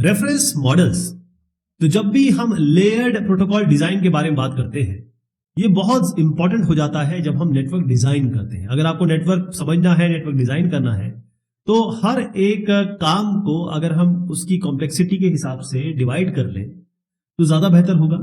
Reference models. तो जब भी हम लेयर्ड प्रोटोकॉल डिजाइन के बारे में बात करते हैं, ये बहुत इंपॉर्टेंट हो जाता है जब हम नेटवर्क डिजाइन करते हैं। अगर आपको नेटवर्क समझना है, नेटवर्क डिजाइन करना है, तो हर एक काम को अगर हम उसकी कॉम्प्लेक्सिटी के हिसाब से डिवाइड कर लें तो ज्यादा बेहतर होगा।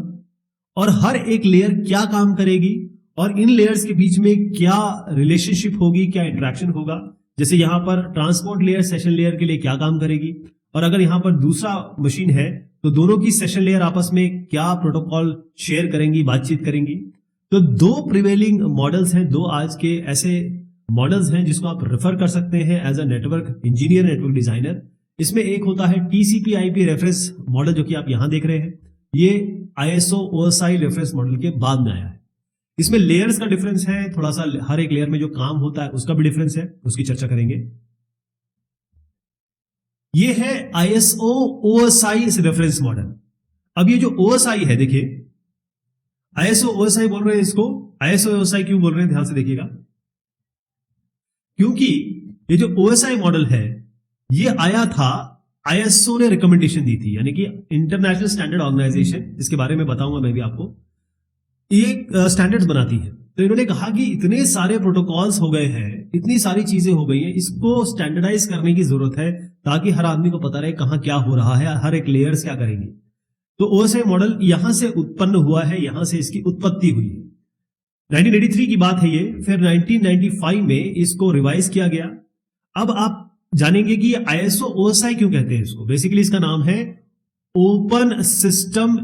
और हर एक लेयर क्या काम करेगी और इन लेयर्स के बीच में क्या रिलेशनशिप होगी, क्या इंटरेक्शन होगा। जैसे यहां पर ट्रांसपोर्ट लेयर सेशन लेयर के लिए क्या काम करेगी, और अगर यहां पर दूसरा मशीन है तो दोनों की सेशन लेयर आपस में क्या प्रोटोकॉल शेयर करेंगी, बातचीत करेंगी। तो दो प्रिवेलिंग मॉडल्स हैं, दो आज के ऐसे मॉडल्स हैं जिसको आप रेफर कर सकते हैं as a network engineer, network designer. इसमें एक होता है टीसीपी आईपी रेफरेंस मॉडल, जो कि आप यहां देख रहे हैं। ये आईएसओ ओएसआई रेफरेंस मॉडल के बाद में आया है। इसमें लेयर्स का डिफरेंस है थोड़ा सा, हर एक लेयर में जो काम होता है उसका भी डिफरेंस है, उसकी चर्चा करेंगे। ये है आईएसओ ओएसआई रेफरेंस मॉडल। अब ये जो ओएसआई है, देखिए आईएसओ ओएसआई बोल रहे हैं इसको। आईएसओ ओएसआई क्यों बोल रहे हैं, ध्यान से देखिएगा। क्योंकि ये जो ओएसआई मॉडल है ये आया था, आईएसओ ने रिकमेंडेशन दी थी, यानी कि इंटरनेशनल स्टैंडर्ड ऑर्गेनाइजेशन, इसके बारे में बताऊंगा मैं भी आपको, ये स्टैंडर्ड्स बनाती है। तो इन्होंने कहा कि इतने सारे प्रोटोकॉल्स हो गए हैं, इतनी सारी चीजें हो गई हैं, इसको स्टैंडर्डाइज करने की जरूरत है ताकि हर आदमी को पता रहे कहां क्या हो रहा है, हर एक लेयर्स क्या करेंगे। तो ओएसआई मॉडल यहां से उत्पन्न हुआ है, यहां से इसकी उत्पत्ति हुई है। 1983 की बात है ये। फिर 1995 में इसको रिवाइज किया गया। अब आप जानेंगे कि आईएसओ ओएसआई क्यों कहते हैं इसको। बेसिकली इसका नाम है ओपन सिस्टम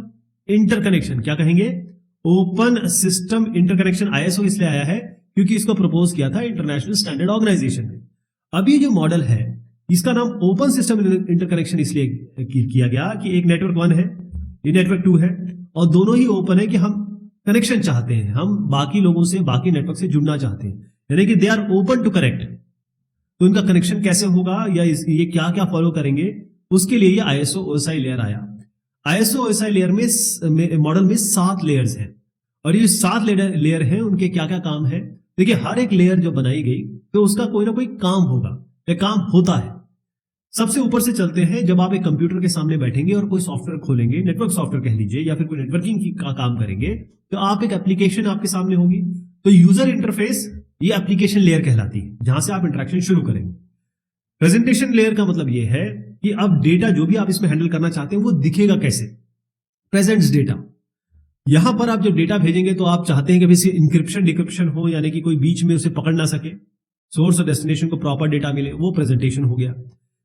इंटरकनेक्शन। क्या कहेंगे, ओपन सिस्टम इंटरकनेक्शन। आईएसओ इसलिए आया है क्योंकि इसको प्रपोज किया था इंटरनेशनल स्टैंडर्ड ऑर्गेनाइजेशन ने। अब ये जो मॉडल है इसका नाम ओपन सिस्टम इंटरकनेक्शन इसलिए किया गया कि एक नेटवर्क 1 है, ये नेटवर्क 2 है, और दोनों ही ओपन है कि हम कनेक्शन चाहते हैं, हम बाकी लोगों से, बाकी नेटवर्क से जुड़ना चाहते हैं, यानी कि they are open to connect. तो इनका कनेक्शन कैसे होगा या ये क्या क्या फॉलो करेंगे, उसके लिए ये आईएसओ ओएसआई लेयर आया। आईएसओ ओएसआई लेयर में मॉडल में 7 लेयर्स हैं, और ये 7 लेयर हैं, उनके क्या क्या काम है। देखिए हर एक लेयर जो बनाई गई तो उसका कोई ना कोई काम होगा या काम होता है। सबसे ऊपर से चलते हैं, जब आप एक कंप्यूटर के सामने बैठेंगे और कोई सॉफ्टवेयर खोलेंगे, नेटवर्क सॉफ्टवेयर कह लीजिए, या फिर कोई नेटवर्किंग का काम करेंगे, तो आप एक एप्लीकेशन आपके सामने होगी। तो यूजर इंटरफेस ये एप्लीकेशन लेयर कहलाती है, जहां से आप इंटरेक्शन शुरू करेंगे। प्रेजेंटेशन लेयर का मतलब ये है कि अब डेटा जो भी आप इसमें हैंडल करना चाहते हैं वो दिखेगा कैसे, प्रेजेंट्स डेटा। यहां पर आप जो डेटा भेजेंगे तो आप चाहते हैं कि इंक्रिप्शन डिक्रिप्शन हो, यानी कि कोई बीच में उसे पकड़ ना सके, सोर्स और डेस्टिनेशन को प्रॉपर डेटा मिले, वो प्रेजेंटेशन हो गया।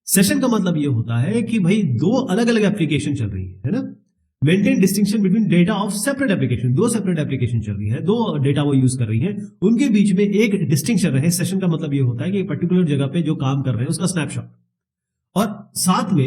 सेशन का मतलब ये होता है कि भाई दो अलग अलग एप्लीकेशन चल रही है ना, maintain distinction between data of separate application. दो सेपरेट एप्लीकेशन चल रही है, दो डेटा वो यूज कर रही है, उनके बीच में एक डिस्टिंक्शन रहे। सेशन का मतलब ये होता है कि एक पर्टिकुलर जगह पे जो काम कर रहे हैं उसका स्नैपशॉट। और साथ में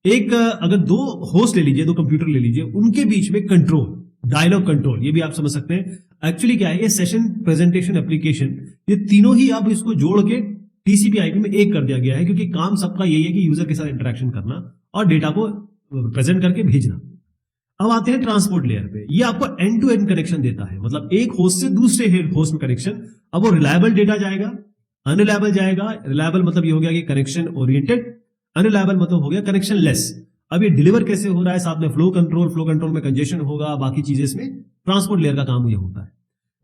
एक अगर दो होस्ट ले लीजिए, दो कंप्यूटर ले लीजिए, उनके बीच में कंट्रोल, डायलॉग कंट्रोल, ये भी आप समझ सकते हैं। एक्चुअली क्या है, ये सेशन, प्रेजेंटेशन, एप्लीकेशन, ये तीनों ही आप इसको जोड़ के टीसीपी आईपी में एक कर दिया गया है, क्योंकि काम सबका यही है कि यूजर के साथ इंटरेक्शन करना और डेटा को प्रेजेंट करके भेजना। अब आते हैं ट्रांसपोर्ट लेयर पे। ये आपको एंड टू एंड कनेक्शन देता है, मतलब एक होस्ट से दूसरे होस्ट में कनेक्शन। अब वो रिलायबल डेटा जाएगा, अनरिलायबल जाएगा। रिलायबल मतलब ये हो गया कि कनेक्शन ओरिएंटेड, अनरिलायबल मतलब हो गया कनेक्शन लेस। अब ये डिलीवर कैसे हो रहा है, साथ में फ्लो कंट्रोल में कंजेशन होगा, बाकी चीजें इसमें ट्रांसपोर्ट लेयर का काम ये होता है।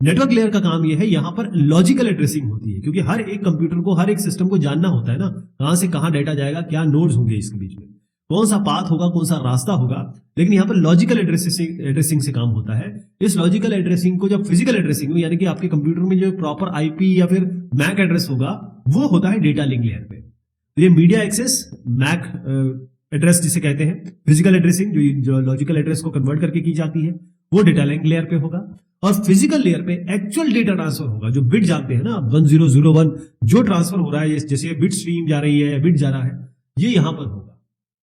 नेटवर्क लेयर का काम यह है, यहां पर लॉजिकल एड्रेसिंग होती है, क्योंकि हर एक कंप्यूटर को, हर एक सिस्टम को जानना होता है ना, कहां से कहां डेटा जाएगा, क्या नोड्स होंगे इसके बीच में, कौन सा पाथ होगा, कौन सा रास्ता होगा। लेकिन यहां पर लॉजिकल एड्रेसिंग से काम होता है। इस लॉजिकल एड्रेसिंग को जब फिजिकल एड्रेसिंग में, यानी कि आपके कंप्यूटर में जो प्रॉपर आईपी या फिर मैक एड्रेस होगा, वो होता है डेटा लिंक लेयर पे। तो ये मीडिया एक्सेस मैक एड्रेस जिसे कहते हैं, फिजिकल एड्रेसिंग जो लॉजिकल एड्रेस को कन्वर्ट करके की जाती है, वो डेटा लिंक लेयर पे होगा। और फिजिकल लेयर पे एक्चुअल डेटा ट्रांसफर होगा, जो बिट जानते हैं ना 1001, जो ट्रांसफर हो रहा है, जैसे बिट स्ट्रीम जा रही है, बिट जा रहा है, ये यहां पर होगा।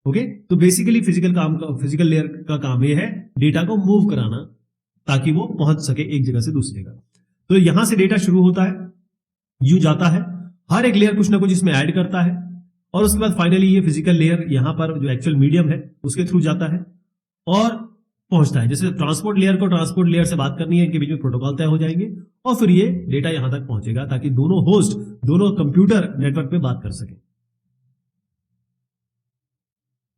ओके, तो बेसिकली फिजिकल लेयर का काम ये है डेटा को मूव कराना, ताकि वो पहुंच सके एक जगह से दूसरी जगह। तो यहां से डेटा शुरू होता है, यूं जाता है, हर एक लेयर कुछ ना कुछ इसमें ऐड करता है, और उसके बाद फाइनली ये फिजिकल लेयर यहां पर जो एक्चुअल मीडियम है उसके थ्रू जाता है और पहुंचता है। जैसे ट्रांसपोर्ट लेयर को ट्रांसपोर्ट लेयर से बात करनी है, इनके बीच में प्रोटोकॉल तय हो जाएंगे, और फिर ये डेटा यहां तक पहुंचेगा ताकि दोनों होस्ट, दोनों कंप्यूटर नेटवर्क पे बात कर सके।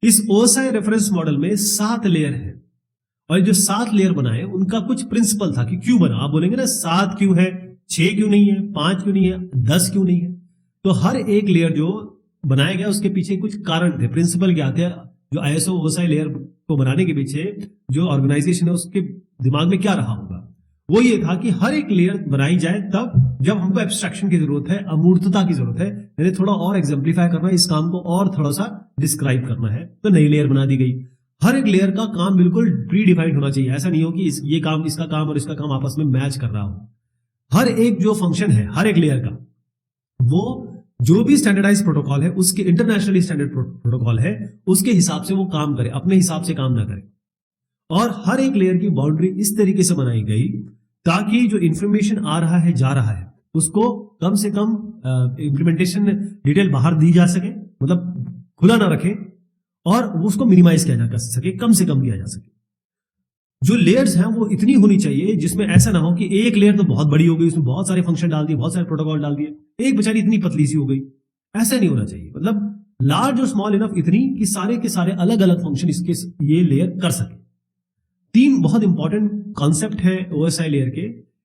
इस OSI रेफरेंस मॉडल में 7 लेयर है, और जो 7 लेयर बनाए उनका कुछ प्रिंसिपल था कि क्यों बना। आप बोलेंगे ना 7 क्यों है, 6 क्यों नहीं है, 5 क्यों नहीं है, 10 क्यों नहीं है। तो हर एक लेयर जो बनाया गया उसके पीछे कुछ कारण थे, प्रिंसिपल क्या थे, जो ISO OSI लेयर को बनाने के पीछे जो ऑर्गेनाइजेशन है उसके दिमाग में क्या रहा होगा। वो ये था कि हर एक लेयर बनाई जाए तब जब हमको एब्स्ट्रैक्शन की जरूरत है, अमूर्तता की जरूरत है, यानी थोड़ा और एग्जाम्प्लीफाई करना है, इस काम को और थोड़ा सा डिस्क्राइब करना है, तो नई लेयर बना दी गई। हर एक लेयर का काम बिल्कुल प्री डिफाइंड होना चाहिए, ऐसा नहीं हो कि ये काम इसका काम और इसका काम आपस में मैच कर रहा हो। हर एक जो फंक्शन है हर एक लेयर का, वो जो भी स्टैंडर्डाइज प्रोटोकॉल है, उसके इंटरनेशनली स्टैंडर्ड प्रोटोकॉल है, उसके हिसाब से वो काम करे, अपने हिसाब से काम ना करे। और हर एक लेयर की बाउंड्री इस तरीके से बनाई गई ताकि जो इंफॉर्मेशन आ रहा है जा रहा है उसको कम से कम इंप्लीमेंटेशन डिटेल बाहर दी जा सके, मतलब खुला ना रखे, और उसको मिनिमाइज किया जा सके, कम से कम किया जा सके। जो लेयर्स हैं वो इतनी होनी चाहिए जिसमें ऐसा ना हो कि एक लेयर तो बहुत बड़ी हो गई, उसमें बहुत सारे फंक्शन डाल दिए, बहुत सारे प्रोटोकॉल डाल दिए, एक बेचारी इतनी पतली सी हो गई। ऐसा नहीं होना चाहिए, मतलब लार्ज और स्मॉल इनफ इतनी कि सारे के सारे अलग अलग फंक्शन इसके ये लेयर कर सके। 3 बहुत इंपॉर्टेंट कॉन्सेप्ट है OSI लेयर के।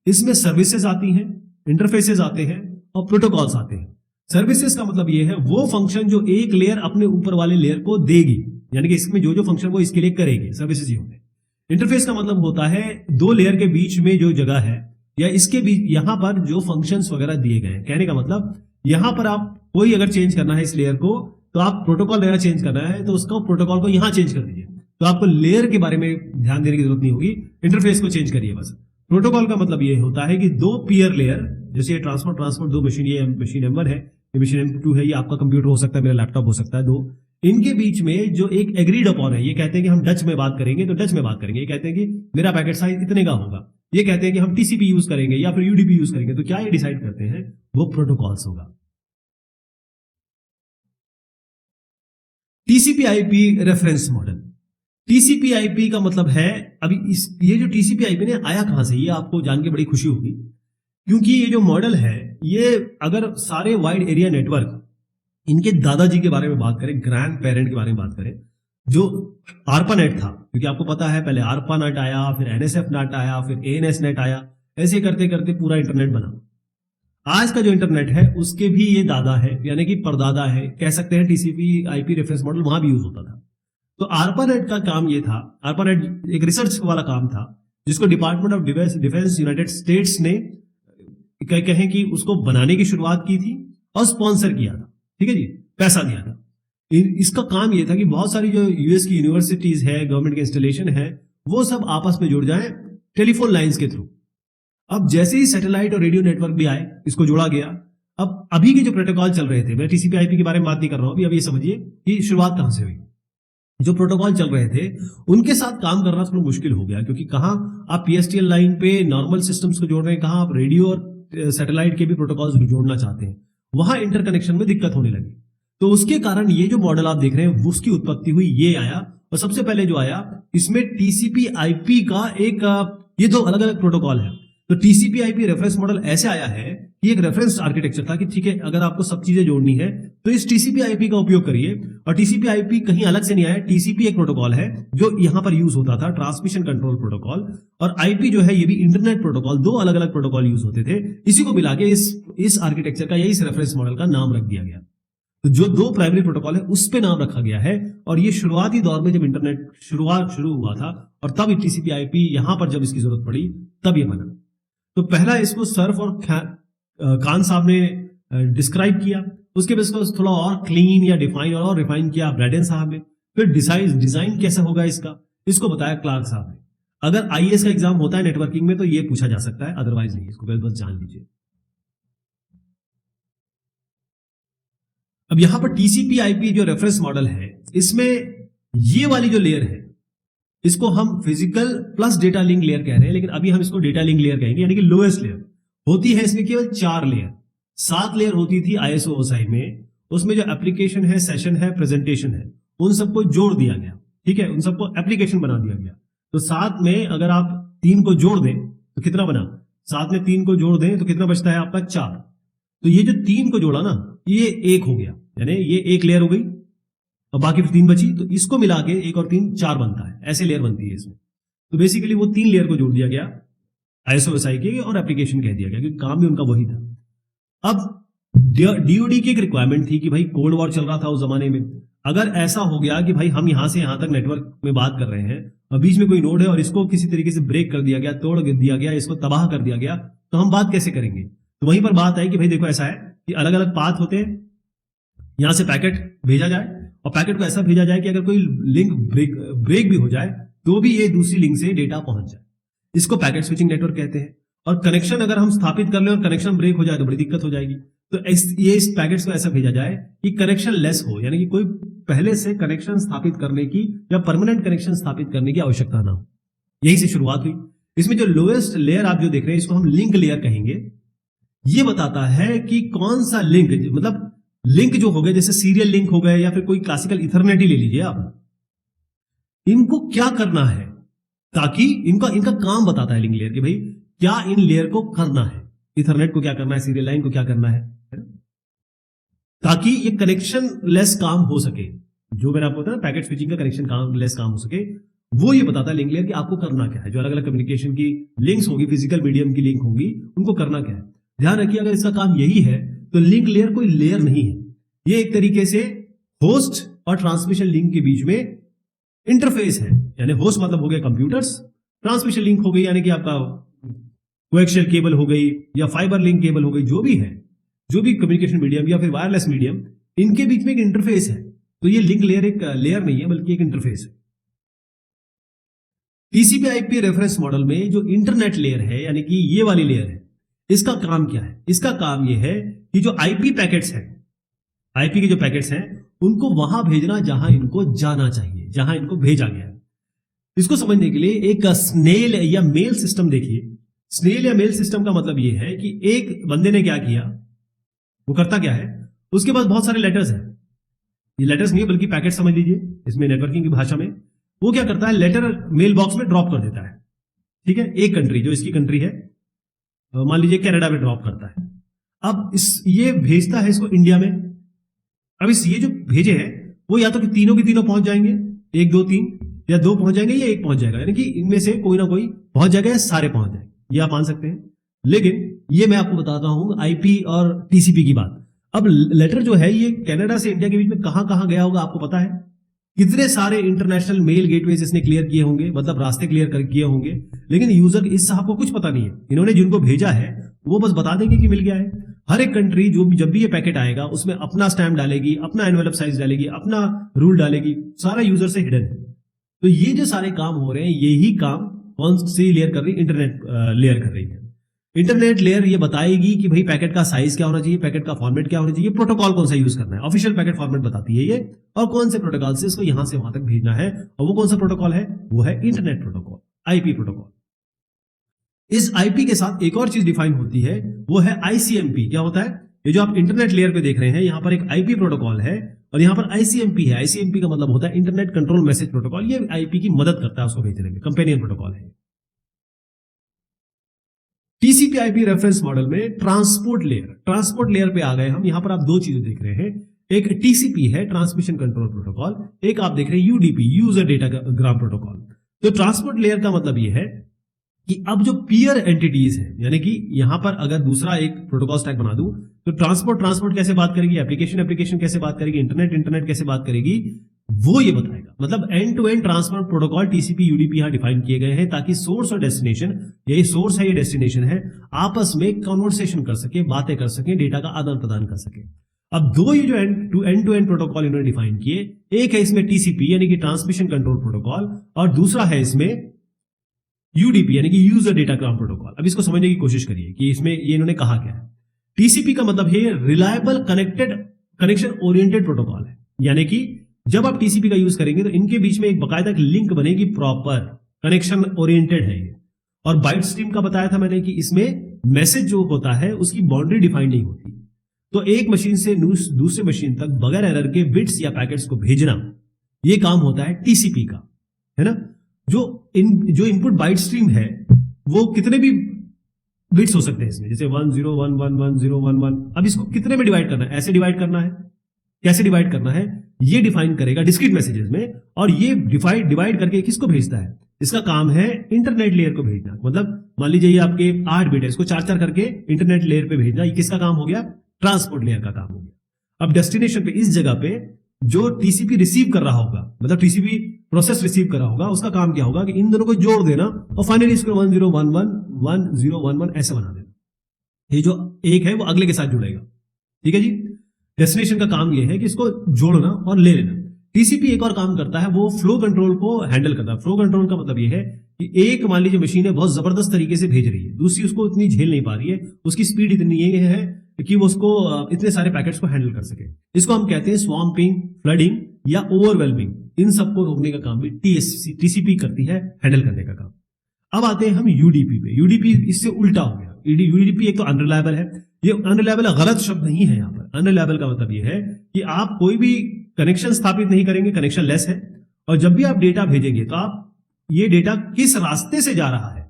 इसमें सर्विसेज आती हैं, इंटरफेसेस आते हैं और प्रोटोकॉल्स आते हैं। सर्विसेज का मतलब ये है वो फंक्शन जो एक लेयर अपने ऊपर वाले लेयर को देगी, यानी कि इसमें जो जो फंक्शन वो इसके लिए करेगी, सर्विसेज ही होते हैं। इंटरफेस का मतलब होता है 2 लेयर के बीच में जो जगह है, या इसके बीच यहां पर जो फंक्शंस वगैरह दिए गए हैं। कहने का मतलब यहां पर आप कोई अगर चेंज करना है इस लेयर को, तो आप प्रोटोकॉल लेयर चेंज करना है तो उसका प्रोटोकॉल को यहां चेंज कर दीजिए, तो आपको लेयर के बारे में ध्यान देने की जरूरत नहीं होगी, इंटरफेस को चेंज करिए बस। प्रोटोकॉल का मतलब ये होता है कि 2 पीयर लेयर, जैसे ये ट्रांसपोर्ट 2 मशीन, ये मशीन M1 है, ये मशीन M2 है, ये आपका कंप्यूटर हो सकता है, मेरा लैपटॉप हो सकता है, 2, इनके बीच में जो एक एग्रीड अपॉन है, ये कहते हैं कि हम डच में बात करेंगे तो डच में बात करेंगे, ये कहते हैं कि मेरा पैकेट साइज इतने का होगा, ये कहते हैं कि हम TCP यूज करेंगे या फिर UDP यूज करेंगे, तो क्या ये डिसाइड करते हैं, वो प्रोटोकॉल्स होगा। TCP/IP reference model. TCP/IP का मतलब है, अभी ये जो TCP/IP ने आया कहां से, ये आपको जान के बड़ी खुशी होगी, क्योंकि ये जो मॉडल है, ये अगर सारे वाइड एरिया नेटवर्क इनके दादाजी के बारे में बात करें, ग्रैंड पेरेंट के बारे में बात करें, जो ARPANET था, क्योंकि आपको पता है पहले ARPANET आया, फिर NSFNet आया, फिर ANSNet आया, ऐसे करते करते पूरा इंटरनेट बना। आज का जो इंटरनेट है उसके भी ये दादा है, यानी कि परदादा है, कह सकते हैं। TCP/IP रेफरेंस मॉडल वहां भी यूज होता था। तो ARPANET का काम ये था, ARPANEट एक रिसर्च वाला काम था, जिसको department of defence United states ने कहें कि उसको बनाने की शुरुआत की थी और स्पॉन्सर किया था, ठीक है जी, पैसा दिया था। इसका काम ये था कि बहुत सारी जो US की यूनिवर्सिटीज है, गवर्नमेंट के इंस्टॉलेशन है, वो सब आपस में जुड़ जाएं टेलीफोन लाइंस के थ्रू। अब जैसे ही सैटेलाइट और रेडियो नेटवर्क भी आए, इसको जोड़ा गया। अब अभी के जो प्रोटोकॉल चल रहे थे, मैं TCP/IP के बारे में बात नहीं कर रहा हूं, अभी ये समझिए कि शुरुआत कहां से हुई। जो प्रोटोकॉल चल रहे थे उनके साथ काम करना थोड़ा मुश्किल हो गया, क्योंकि कहां आप PSTN लाइन पे नॉर्मल सिस्टम्स को जोड़ रहे हैं, कहां आप रेडियो और सैटेलाइट के भी प्रोटोकॉल्स जोड़ना चाहते हैं, वहां इंटरकनेक्शन में दिक्कत होने लगी। तो उसके कारण ये जो मॉडल आप देख रहे हैं उसकी उत्पत्ति हुई, ये आया। और सबसे पहले जो आया इसमें TCP/IP का एक, ये 2 अलग अलग प्रोटोकॉल है। तो TCP/IP रेफरेंस मॉडल ऐसे आया है कि एक रेफरेंस आर्किटेक्चर था कि ठीक है, अगर आपको सब चीजें जोड़नी है तो इस TCP/IP का उपयोग करिए। और TCP/IP कहीं अलग से नहीं आया, TCP एक प्रोटोकॉल है जो यहां पर यूज होता था, ट्रांसमिशन कंट्रोल प्रोटोकॉल, और IP जो है ये भी इंटरनेट प्रोटोकॉल, 2 अलग अलग प्रोटोकॉल यूज होते थे। इसी को मिला के इस आर्किटेक्चर का या इस रेफरेंस मॉडल का नाम रख दिया गया। तो जो 2 प्राइमरी प्रोटोकॉल है उस पे नाम रखा गया है, और ये शुरुआती दौर में जब इंटरनेट शुरू हुआ था, और तब TCP/IP यहां पर जब इसकी जरूरत पड़ी तब ये बना। तो पहला इसको सर्फ और खान साहब ने डिस्क्राइब किया, उसके बाद इसको थोड़ा और क्लीन या डिफाइन और रिफाइन किया ब्रैडन साहब ने। फिर डिजाइन कैसा होगा इसका, इसको बताया क्लार्क साहब ने। अगर IAS का एग्जाम होता है नेटवर्किंग में तो ये पूछा जा सकता है, अदरवाइज नहीं, इसको बस जान लीजिए। अब यहां पर TCP/IP जो रेफरेंस मॉडल है, इसमें ये वाली जो लेयर है इसको हम physical plus data link layer कह रहे हैं, लेकिन अभी हम इसको डेटा लिंक लेयर कहेंगे, यानी कि लोएस्ट लेयर होती है। इसमें केवल 4 लेयर, 7 लेयर होती थी ISO OSI में। उसमें जो एप्लीकेशन है, सेशन है, प्रेजेंटेशन है, उन सबको जोड़ दिया गया, ठीक है, उन सबको एप्लीकेशन बना दिया गया। तो 7 में अगर आप 3 को जोड़ दें तो कितना बना, 7 में 3 को जोड़ दें तो कितना बचता है आपका 4। तो ये जो 3 को जोड़ा ना, ये 1 हो गया, यानी ये 1 लेयर हो गई। और बाकी फिर 3 बची, तो इसको मिला के 1 और 3 4 बनता है, ऐसे लेयर बनती है इसमें। तो बेसिकली वो 3 लेयर को जोड़ दिया गया ISO/SI के और एप्लीकेशन कह दिया गया, क्योंकि काम भी उनका वही था। अब DoD की एक रिक्वायरमेंट थी कि भाई कोल्ड वॉर चल रहा था उस जमाने में, अगर ऐसा हो गया कि भाई हम यहां से यहां तक नेटवर्क में बात कर रहे हैं और बीच में कोई नोड है और इसको किसी तरीके से ब्रेक कर दिया गया, तोड़ दिया गया, इसको तबाह कर दिया गया, तो हम बात कैसे करेंगे? तो वहीं पर बात आई कि भाई देखो ऐसा है कि अलग अलग पाथ होते हैं, यहां से पैकेट भेजा जाए और पैकेट को ऐसा भेजा जाए कि अगर कोई लिंक ब्रेक भी हो जाए तो भी ये दूसरी लिंक से डेटा पहुंच जाए। इसको पैकेट स्विचिंग नेटवर्क कहते हैं। और कनेक्शन अगर हम स्थापित कर ले और कनेक्शन ब्रेक हो जाए तो बड़ी दिक्कत हो जाएगी। तो ये इस पैकेट्स को ऐसा भेजा जाए कि कनेक्शन लेस हो, यानी कि कोई पहले से कनेक्शन स्थापित करने की या परमानेंट कनेक्शन स्थापित करने की आवश्यकता ना हो। यही से शुरुआत हुई। इसमें जो लोएस्ट लेयर आप जो देख रहे हैं इसको हम लिंक लेयर कहेंगे। ये बताता है कि कौन सा लिंक, मतलब लिंक जो हो गए जैसे सीरियल लिंक हो गए या फिर कोई क्लासिकल इथरनेट ही ले लीजिए आप, इनको क्या करना है, ताकि इनका काम बताता है लिंक लेयर कि भाई क्या इन लेयर को करना है, इथरनेट को क्या करना है, सीरियल लाइन को क्या करना है, ताकि ये कनेक्शन लेस काम हो सके। जो मैंने आपको बताया पैकेट स्विचिंग का कनेक्शन लेस काम हो सके, वो ये बताता है लिंक लेयर कि आपको करना क्या है। जो अलग अलग कम्युनिकेशन की लिंक्स होगी, फिजिकल मीडियम की लिंक होंगी, उनको करना क्या है। ध्यान रखिए अगर इसका काम यही है तो लिंक लेयर कोई लेयर नहीं है, ये एक तरीके से होस्ट और ट्रांसमिशन लिंक के बीच में इंटरफेस है। यानी होस्ट मतलब हो गया कंप्यूटर्स, ट्रांसमिशन लिंक हो गई यानी कि आपका कोएक्सियल केबल हो गई या फाइबर लिंक केबल हो गई, जो भी है, जो भी कम्युनिकेशन मीडियम या फिर वायरलेस मीडियम, इनके बीच में एक इंटरफेस है। तो ये लिंक लेयर एक लेयर नहीं है बल्कि एक इंटरफेस है। TCP/IP रेफरेंस मॉडल में जो इंटरनेट लेयर है यानी कि ये वाली लेयर है, इसका काम क्या है? इसका काम यह है कि जो IP पैकेट्स हैं, IP के जो पैकेट्स हैं, उनको वहां भेजना जहां इनको जाना चाहिए, जहां इनको भेजा गया है। इसको समझने के लिए एक स्नेल या मेल सिस्टम देखिए। स्नेल या मेल सिस्टम का मतलब यह है कि एक बंदे ने क्या किया, वो करता क्या है, उसके पास बहुत सारे लेटर्स हैं। ये लेटर्स नहीं है बल्कि पैकेट समझ लीजिए, इसमें नेटवर्किंग की भाषा में। वो क्या करता है, लेटर मेल बॉक्स में ड्रॉप कर देता है। ठीक है, एक कंट्री जो इसकी कंट्री है, मान लीजिए कनाडा में ड्रॉप करता है। अब ये भेजता है इसको इंडिया में। अब ये जो भेजे हैं वो या तो कि तीनों के तीनों पहुंच जाएंगे, 1 2 3, या 2 पहुंच जाएंगे या 1 पहुंच जाएगा, यानी कि इनमें से कोई ना कोई पहुंच जाएगा या सारे पहुंच जाएंगे, ये आप मान सकते हैं। लेकिन ये मैं आपको बताता हूं IP और TCP की बात। अब लेटर जो है ये कनाडा से इंडिया के बीच में कहां कहां गया होगा आपको पता है? कितने सारे इंटरनेशनल मेल गेटवेज इसने क्लियर किए होंगे, मतलब रास्ते क्लियर किए होंगे। लेकिन यूजर इस साहब को कुछ पता नहीं है, इन्होंने जिनको भेजा है वो बस बता देंगे कि मिल गया है। हर एक कंट्री जब भी ये पैकेट आएगा उसमें अपना स्टैम्प डालेगी, अपना एनवेलप साइज डालेगी, अपना रूल डालेगी, सारा यूजर से हिडन है। तो ये जो सारे काम हो रहे हैं यही काम कौन सी लेयर कर रही है, इंटरनेट लेयर कर रही है। इंटरनेट लेयर ये बताएगी कि भाई पैकेट का साइज क्या होना चाहिए, पैकेट का फॉर्मेट क्या होना चाहिए, प्रोटोकॉल कौन सा यूज करना है। ऑफिशियल पैकेट फॉर्मेट बताती है ये, और कौन से प्रोटोकॉल से इसको यहां से वहां तक भेजना है। और वो कौन सा प्रोटोकॉल है, वो है इंटरनेट प्रोटोकॉल, IP प्रोटोकॉल। इस IP के साथ एक और चीज डिफाइन होती है, वो है ICMP। क्या होता है, ये जो आप इंटरनेट लेयर पे देख रहे हैं, यहां पर एक IP प्रोटोकॉल है और यहां पर ICMP है। ICMP का मतलब होता है इंटरनेट कंट्रोल मैसेज प्रोटोकॉल। ये IP की मदद करता है उसको भेजने में, कंपेनियन प्रोटोकॉल है। TCP/IP रेफरेंस मॉडल में ट्रांसपोर्ट लेयर पे आ गए हम। यहां पर आप 2 चीजें देख रहे हैं, एक TCP है, ट्रांसमिशन कंट्रोल प्रोटोकॉल, एक आप देख रहे हैं UDP, यूजर डेटा ग्राम प्रोटोकॉल। तो ट्रांसपोर्ट लेयर का मतलब यह है कि अब जो पीयर एंटिटीज है, यानी कि यहां पर अगर दूसरा एक प्रोटोकॉल स्टैक बना दूं तो ट्रांसपोर्ट कैसे बात करेगी, एप्लीकेशन कैसे बात करेगी, इंटरनेट कैसे बात करेगी, वो ये बताएगा। मतलब end to end transport protocol TCP UDP यहां डिफाइन किए गए हैं, ताकि सोर्स और डेस्टिनेशन, यही सोर्स है ये डेस्टिनेशन है, आपस में कन्वर्सेशन कर सके, बातें कर सके, डेटा का आदान प्रदान कर सके। अब 2 ये जो एंड टू एंड प्रोटोकॉल इन्होंने डिफाइन किए, एक है इसमें TCP यानी कि ट्रांसमिशन कंट्रोल प्रोटोकॉल, और दूसरा है इसमें UDP यानी कि यूजर डेटा ग्राम प्रोटोकॉल। अब इसको समझने की कोशिश करिए कि इसमें ये इन्होंने कहा क्या है। TCP का मतलब है रिलायबल कनेक्शन ओरिएंटेड प्रोटोकॉल है, यानी कि जब आप TCP का यूज करेंगे तो इनके बीच में एक बकायदा लिंक बनेगी, प्रॉपर कनेक्शन ओरिएंटेड है ये। और बाइट स्ट्रीम का बताया था मैंने कि इसमें मैसेज जो होता है उसकी बाउंड्री डिफाइन नहीं होती। तो एक मशीन से दूसरे मशीन तक बगैर एरर के बिट्स या पैकेट्स को भेजना, ये काम होता है TCP का, है ना। जो इनपुट बाइट स्ट्रीम है वो कितने भी बिट्स हो सकते हैं इसमें, जैसे 10111011। अब इसको कितने में डिवाइड करना है, ऐसे डिवाइड करना है। कैसे डिवाइड करना है, ये डिफाइन करेगा डिस्क्रीट मैसेजेस में, और ये डिवाइड करके किसको भेजता है, इसका काम है इंटरनेट लेयर को भेजना। मतलब मान लीजिए ये आपके 8 बिट है, इसको 4-4 करके इंटरनेट लेयर पे भेजना, ये किसका काम हो गया, ट्रांसपोर्ट लेयर का काम हो गया। अब डेस्टिनेशन पे इस जगह पे जो टीसीपी रिसीव कर रहा होगा, मतलब टीसीपी प्रोसेस रिसीव कर रहा होगा, उसका काम क्या होगा कि इन दोनों को जोड़ देना और फाइनली इसको 1011 ऐसे बना देना। ये जो एक है वो अगले के साथ जुड़ेगा, ठीक है जी। डेस्टिनेशन का काम ये है कि इसको जोड़ना और ले लेना। टीसीपी एक और काम करता है, वो फ्लो कंट्रोल को हैंडल करता है। फ्लो कंट्रोल का मतलब ये है कि एक मान लीजिए मशीन है बहुत जबरदस्त तरीके से भेज रही है, दूसरी उसको इतनी झेल नहीं पा रही है, उसकी स्पीड इतनी ये है कि वो उसको इतने सारे पैकेट्स को हैंडल कर सके। इसको हम कहते हैं स्वैम्पिंग, फ्लडिंग या ओवरवेलमिंग। इन सबको रोकने का काम भी टीसीपी करती है, हैंडल करने का काम। अब आते हैं हम यूडीपी पे। यूडीपी इससे उल्टा हो गया। यूडीपी एक तो अनरिलायबल है, ये अनरिलायबल गलत शब्द नहीं है यहाँ पर। अनरिलायबल का मतलब ये है कि आप कोई भी कनेक्शन स्थापित नहीं करेंगे, कनेक्शन लेस है, और जब भी आप डेटा भेजेंगे तो आप ये डेटा किस रास्ते से जा रहा है,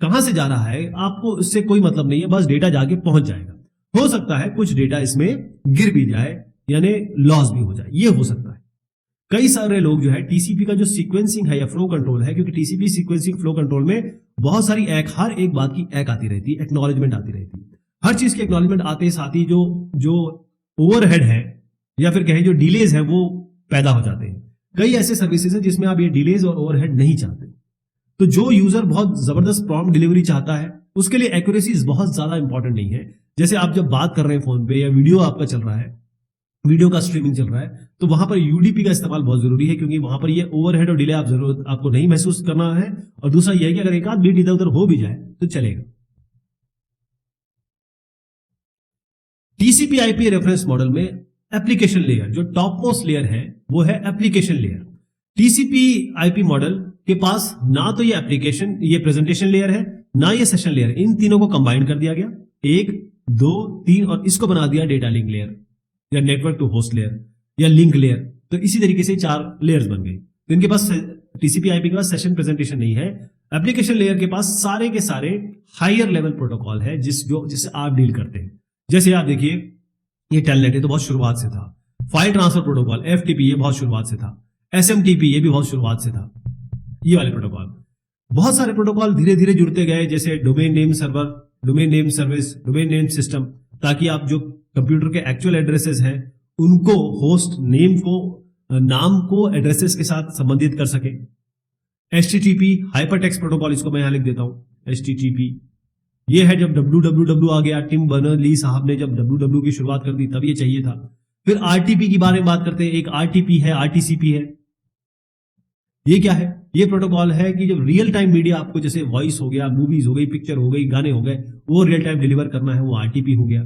कहां से जा रहा है, आपको इससे कोई मतलब नहीं है, बस डेटा जाके पहुंच जाएगा। हो सकता है कुछ डेटा इसमें गिर भी जाए, यानी लॉस भी हो जाए, ये हो सकता है। कई सारे लोग जो है टीसीपी का जो सीक्वेंसिंग है या फ्लो कंट्रोल है, क्योंकि टीसीपी सीक्वेंसिंग फ्लो कंट्रोल में बहुत सारी हर एक बात की आती रहती है, एक्नॉलेजमेंट आती रहती है। हर चीज के एक्नॉलेजमेंट आते साथ ही जो ओवरहेड है या फिर कहें जो डिलेज है वो पैदा हो जाते हैं। कई ऐसे सर्विसेज हैं जिसमें आप ये डिलेज और ओवरहेड नहीं चाहते। तो जो यूजर बहुत जबरदस्त प्रॉम्प्ट डिलीवरी चाहता है, उसके लिए एक्यूरेसी बहुत ज्यादा इंपॉर्टेंट नहीं है। जैसे आप जब बात कर रहे हैं फोन पे या वीडियो आपका चल रहा है, वीडियो का स्ट्रीमिंग चल रहा है, तो वहां पर यूडीपी का इस्तेमाल बहुत जरूरी है, क्योंकि वहां पर ये ओवरहेड और डिले आपको नहीं महसूस करना है। और दूसरा यह है कि अगर एक आध बीट इधर उधर हो भी जाए तो चलेगा। टीसीपी आईपी रेफरेंस मॉडल में एप्लीकेशन लेयर, जो टॉप मोस्ट लेयर है, वो है application layer. TCP IP model के पास ना तो ये एप्लीकेशन, ये प्रेजेंटेशन लेयर है, ना ये सेशन लेयर। इन तीनों को कंबाइन कर दिया गया, 1, 2, 3, और इसको बना दिया डेटा लिंक लेयर या नेटवर्क टू होस्ट लेयर या लिंक लेयर। तो इसी तरीके से 4 लेयर्स बन गई। तो इनके पास टीसीपी आईपी के पास सेशन प्रेजेंटेशन नहीं है। एप्लीकेशन लेयर के पास सारे के सारे हायर लेवल प्रोटोकॉल है जिससे आप डील करते हैं। जैसे आप देखिए, ये टेलनेट है तो बहुत शुरुआत से था। फाइल ट्रांसफर प्रोटोकॉल एफटीपी, ये बहुत शुरुआत से था। एसएमटीपी, ये भी बहुत शुरुआत से था। ये वाले प्रोटोकॉल, बहुत सारे प्रोटोकॉल धीरे धीरे जुड़ते गए, जैसे domain name server, domain name service, domain name system, ताकि आप जो कंप्यूटर के एक्चुअल एड्रेसेस हैं उनको, होस्ट नेम को, नाम को एड्रेसेस के साथ संबंधित कर सके। एचटीटीपी हाइपरटेक्स्ट प्रोटोकॉल, इसको मैं यहां लिख देता हूं एचटीटीपी। ये है जब www आ गया, टिम बर्नर्स-ली साहब ने जब www की शुरुआत कर दी तब ये चाहिए था। फिर आरटीपी की बारे में बात करते हैं। एक आरटीपी है, आरटीसीपी है। ये क्या है? ये प्रोटोकॉल है कि जब रियल टाइम मीडिया आपको, जैसे वॉइस हो गया, मूवीज हो गई, पिक्चर हो गई, गाने हो गए, वो रियल टाइम डिलीवर करना है, वो आरटीपी हो गया।